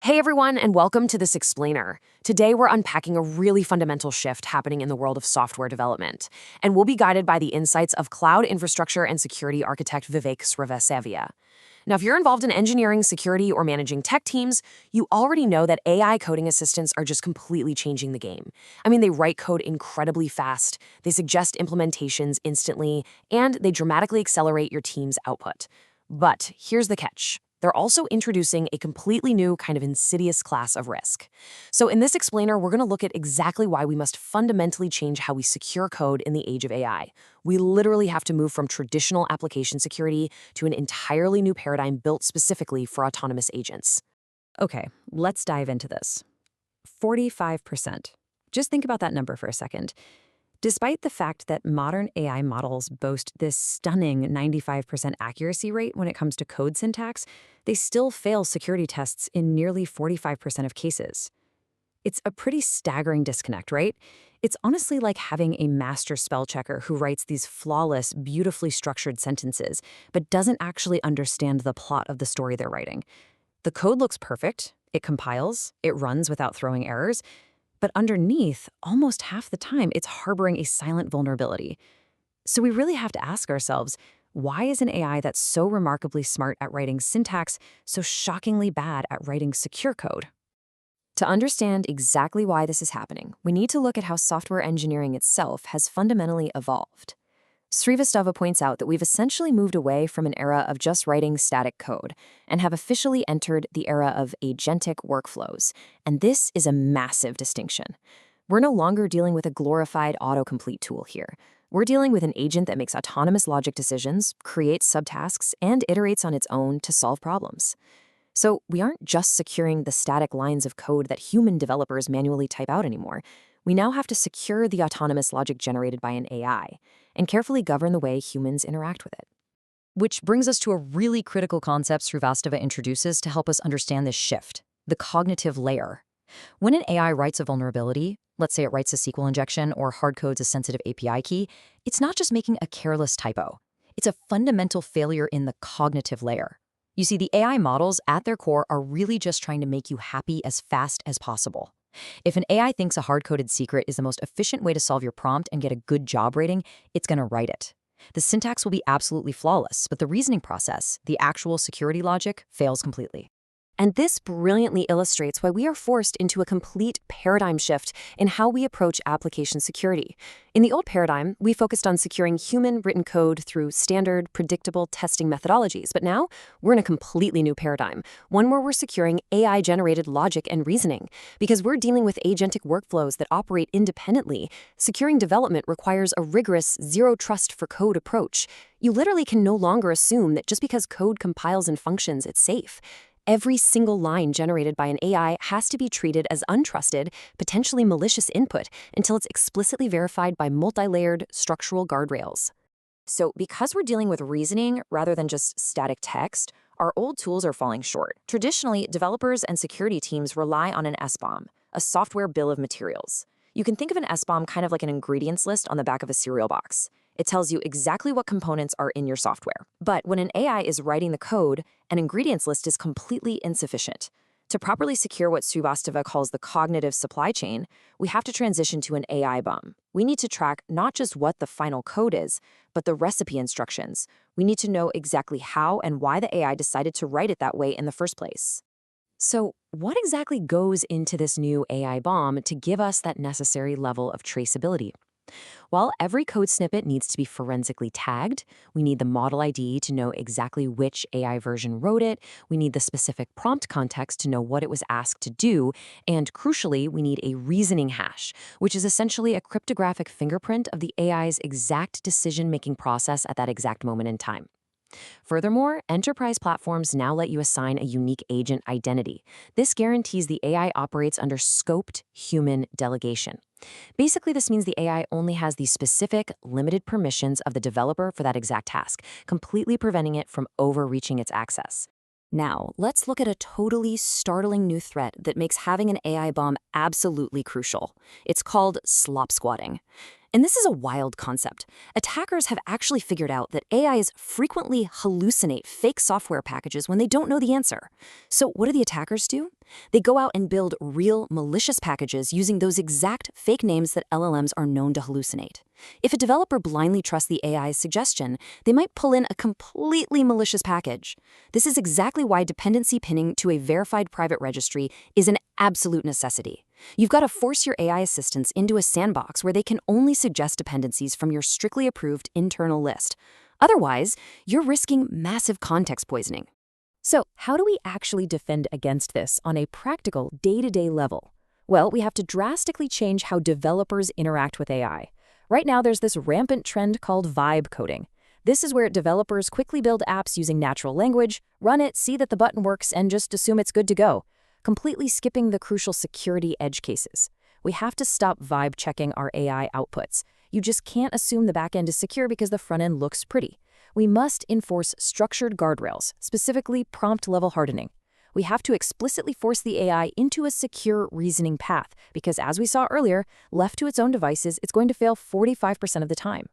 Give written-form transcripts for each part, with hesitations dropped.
Hey everyone, and welcome to this explainer. Today we're unpacking a really fundamental shift happening in the world of software development, and we'll be guided by the insights of cloud infrastructure and security architect Vivek Srivastava. Now, if you're involved in engineering, security, or managing tech teams, you already know that AI coding assistants are just completely changing the game. I mean, they write code incredibly fast, they suggest implementations instantly, and they dramatically accelerate your team's output. But here's the catch. They're also introducing a completely new kind of insidious class of risk. So in this explainer, we're going to look at exactly why we must fundamentally change how we secure code in the age of AI. We literally have to move from traditional application security to an entirely new paradigm built specifically for autonomous agents. Okay, let's dive into this. 45%. Just think about that number for a second. Despite the fact that modern AI models boast this stunning 95% accuracy rate when it comes to code syntax, they still fail security tests in nearly 45% of cases. It's a pretty staggering disconnect, right? It's honestly like having a master spell checker who writes these flawless, beautifully structured sentences, but doesn't actually understand the plot of the story they're writing. The code looks perfect, it compiles, it runs without throwing errors, but underneath, almost half the time, it's harboring a silent vulnerability. So we really have to ask ourselves, why is an AI that's so remarkably smart at writing syntax so shockingly bad at writing secure code? To understand exactly why this is happening, we need to look at how software engineering itself has fundamentally evolved. Srivastava points out that we've essentially moved away from an era of just writing static code and have officially entered the era of agentic workflows, and this is a massive distinction. We're no longer dealing with a glorified autocomplete tool here. We're dealing with an agent that makes autonomous logic decisions, creates subtasks, and iterates on its own to solve problems. So we aren't just securing the static lines of code that human developers manually type out anymore. We now have to secure the autonomous logic generated by an AI and carefully govern the way humans interact with it. Which brings us to a really critical concept Srivastava introduces to help us understand this shift, the cognitive layer. When an AI writes a vulnerability, let's say it writes a SQL injection or hardcodes a sensitive API key, it's not just making a careless typo. It's a fundamental failure in the cognitive layer. You see, the AI models at their core are really just trying to make you happy as fast as possible. If an AI thinks a hard-coded secret is the most efficient way to solve your prompt and get a good job rating, it's going to write it. The syntax will be absolutely flawless, but the reasoning process, the actual security logic, fails completely. And this brilliantly illustrates why we are forced into a complete paradigm shift in how we approach application security. In the old paradigm, we focused on securing human-written code through standard, predictable testing methodologies, but now we're in a completely new paradigm, one where we're securing AI-generated logic and reasoning. Because we're dealing with agentic workflows that operate independently, securing development requires a rigorous zero-trust-for-code approach. You literally can no longer assume that just because code compiles and functions, it's safe. Every single line generated by an AI has to be treated as untrusted, potentially malicious input until it's explicitly verified by multi-layered structural guardrails. So because we're dealing with reasoning rather than just static text, our old tools are falling short. Traditionally, developers and security teams rely on an SBOM, a software bill of materials. You can think of an SBOM kind of like an ingredients list on the back of a cereal box. It tells you exactly what components are in your software. But when an AI is writing the code, an ingredients list is completely insufficient. To properly secure what Srivastava calls the cognitive supply chain, we have to transition to an AI-BOM. We need to track not just what the final code is, but the recipe instructions. We need to know exactly how and why the AI decided to write it that way in the first place. So, what exactly goes into this new AI-BOM to give us that necessary level of traceability? Well, every code snippet needs to be forensically tagged. We need the model ID to know exactly which AI version wrote it. We need the specific prompt context to know what it was asked to do. And crucially, we need a reasoning hash, which is essentially a cryptographic fingerprint of the AI's exact decision-making process at that exact moment in time. Furthermore, enterprise platforms now let you assign a unique agent identity. This guarantees the AI operates under scoped human delegation. Basically, this means the AI only has the specific, limited permissions of the developer for that exact task, completely preventing it from overreaching its access. Now, let's look at a totally startling new threat that makes having an AI bomb absolutely crucial. It's called slop squatting. And this is a wild concept. Attackers have actually figured out that AIs frequently hallucinate fake software packages when they don't know the answer. So what do the attackers do? They go out and build real malicious packages using those exact fake names that LLMs are known to hallucinate. If a developer blindly trusts the AI's suggestion, they might pull in a completely malicious package. This is exactly why dependency pinning to a verified private registry is an absolute necessity. You've got to force your AI assistants into a sandbox where they can only suggest dependencies from your strictly approved internal list. Otherwise, you're risking massive context poisoning. So, how do we actually defend against this on a practical, day-to-day level? Well, we have to drastically change how developers interact with AI. Right now, there's this rampant trend called vibe coding. This is where developers quickly build apps using natural language, run it, see that the button works, and just assume it's good to go, completely skipping the crucial security edge cases. We have to stop vibe checking our AI outputs. You just can't assume the backend is secure because the front end looks pretty. We must enforce structured guardrails, specifically prompt-level hardening. We have to explicitly force the AI into a secure reasoning path because, as we saw earlier, left to its own devices, it's going to fail 45% of the time.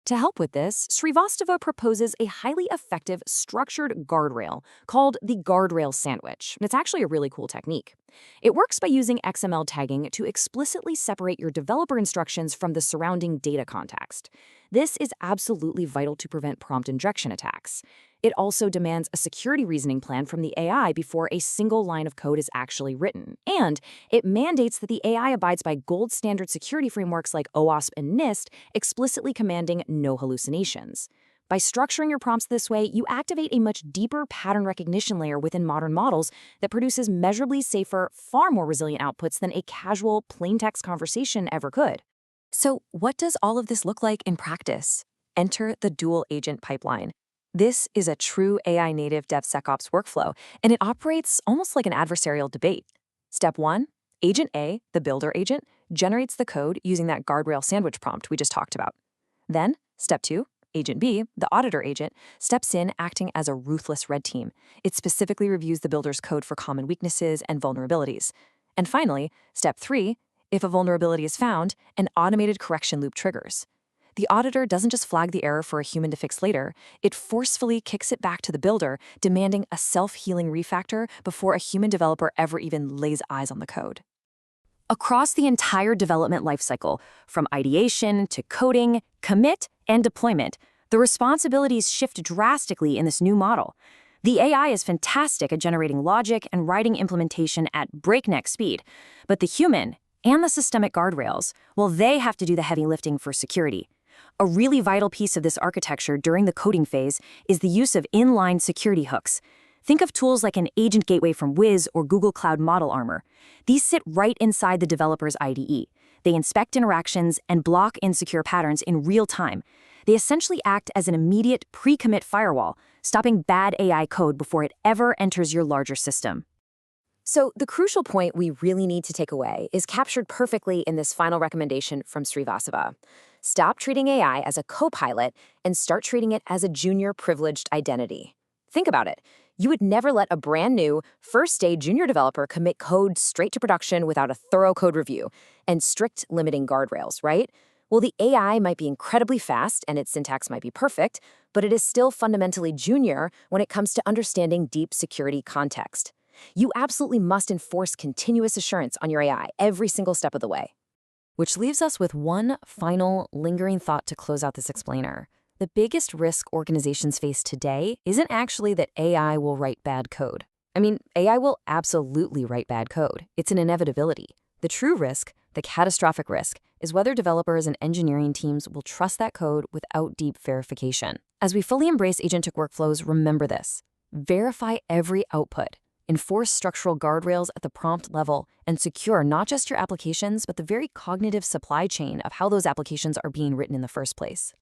To help with this, Srivastava proposes a highly effective structured guardrail called the Guardrail Sandwich. And it's actually a really cool technique. It works by using XML-tagging to explicitly separate your developer instructions from the surrounding data context. This is absolutely vital to prevent prompt injection attacks. It also demands a security reasoning plan from the AI before a single line of code is actually written. And it mandates that the AI abides by gold standard security frameworks like OWASP and NIST, explicitly commanding no hallucinations. By structuring your prompts this way, you activate a much deeper pattern recognition layer within modern models that produces measurably safer, far more resilient outputs than a casual, plain-text conversation ever could. So what does all of this look like in practice? Enter the dual agent pipeline. This is a true AI-native DevSecOps workflow, and it operates almost like an adversarial debate. Step 1, Agent A, the builder agent, generates the code using that guardrail sandwich prompt we just talked about. Then, Step 2, Agent B, the auditor agent, steps in acting as a ruthless red team. It specifically reviews the builder's code for common weaknesses and vulnerabilities. And finally, Step 3, if a vulnerability is found, an automated correction loop triggers. The auditor doesn't just flag the error for a human to fix later, it forcefully kicks it back to the builder, demanding a self-healing refactor before a human developer ever even lays eyes on the code. Across the entire development lifecycle, from ideation to coding, commit, and deployment, the responsibilities shift drastically in this new model. The AI is fantastic at generating logic and writing implementation at breakneck speed, but the human and the systemic guardrails, well, they have to do the heavy lifting for security. A really vital piece of this architecture during the coding phase is the use of inline security hooks. Think of tools like an agent gateway from Wiz or Google Cloud Model Armor. These sit right inside the developer's IDE. They inspect interactions and block insecure patterns in real time. They essentially act as an immediate pre-commit firewall, stopping bad AI code before it ever enters your larger system. So the crucial point we really need to take away is captured perfectly in this final recommendation from Srivastava. Stop treating AI as a co-pilot and start treating it as a junior privileged identity. Think about it. You would never let a brand new, first-day junior developer commit code straight to production without a thorough code review and strict limiting guardrails, right? Well, the AI might be incredibly fast and its syntax might be perfect, but it is still fundamentally junior when it comes to understanding deep security context. You absolutely must enforce continuous assurance on your AI every single step of the way. Which leaves us with one final lingering thought to close out this explainer. The biggest risk organizations face today isn't actually that AI will write bad code. I mean, AI will absolutely write bad code. It's an inevitability. The true risk, the catastrophic risk, is whether developers and engineering teams will trust that code without deep verification. As we fully embrace agentic workflows, remember this. Verify every output. Enforce structural guardrails at the prompt level, and secure not just your applications, but the very cognitive supply chain of how those applications are being written in the first place.